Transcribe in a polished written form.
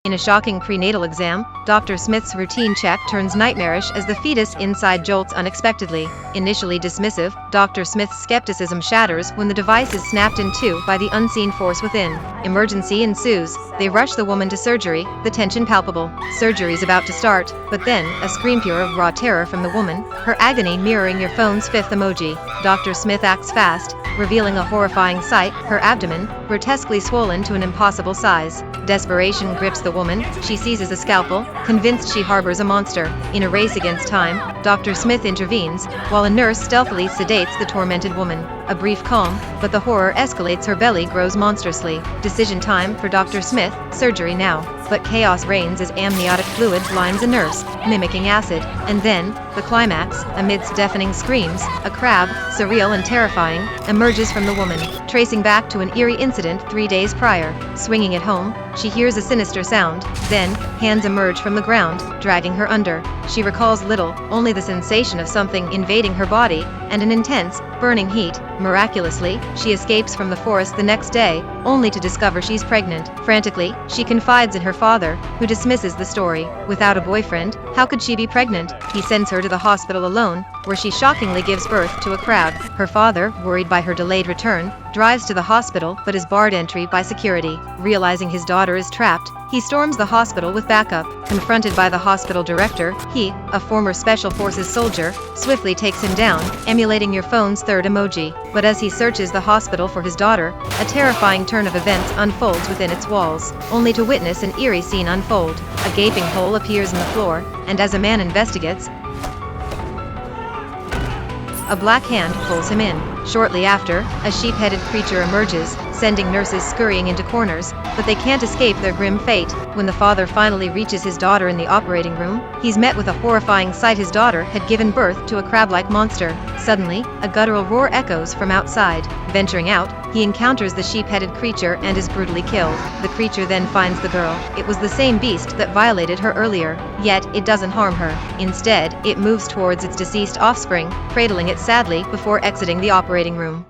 In a shocking prenatal exam, Dr. Smith's routine check turns nightmarish as the fetus inside jolts unexpectedly. Initially dismissive, Dr. Smith's skepticism shatters when the device is snapped in two by the unseen force within. Emergency ensues. They rush the woman to surgery, the tension palpable. Surgery's about to start, but then, a scream pure of raw terror from the woman, her agony mirroring your phone's fifth emoji. Dr. Smith acts fast, revealing a horrifying sight, her abdomen, grotesquely swollen to an impossible size. Desperation grips the woman, she seizes a scalpel, convinced she harbors a monster. In a race against time, Dr. Smith intervenes, while a nurse stealthily sedates the tormented woman. A brief calm, but the horror escalates, her belly grows monstrously. Decision time for Dr. Smith, surgery now. But chaos reigns as amniotic fluid blinds a nurse, mimicking acid. And then, the climax, amidst deafening screams, a crab, surreal and terrifying, emerges from the woman, tracing back to an eerie incident 3 days prior. Swinging it home, she hears a sinister sound, then, hands emerge from the ground, dragging her under. She recalls little, only the sensation of something invading her body, and an intense, burning heat. Miraculously, she escapes from the forest the next day, only to discover she's pregnant. Frantically, she confides in her father, who dismisses the story. Without a boyfriend, how could she be pregnant? He sends her to the hospital alone, where she shockingly gives birth to a crab. Her father, worried by her delayed return, drives to the hospital but is barred entry by security. Realizing his daughter is trapped, he storms the hospital with backup. Confronted by the hospital director, he, a former Special Forces soldier, swiftly takes him down, emulating your phone's third emoji. But as he searches the hospital for his daughter, a terrifying turn of events unfolds within its walls, only to witness an eerie scene unfold. A gaping hole appears in the floor, and as a man investigates, a black hand pulls him in. Shortly after, a sheep-headed creature emerges, sending nurses scurrying into corners, but they can't escape their grim fate. When the father finally reaches his daughter in the operating room, he's met with a horrifying sight. His daughter had given birth to a crab-like monster. Suddenly, a guttural roar echoes from outside. Venturing out, he encounters the sheep-headed creature and is brutally killed. The creature then finds the girl. It was the same beast that violated her earlier, yet it doesn't harm her. Instead, it moves towards its deceased offspring, cradling it sadly before exiting the operating room.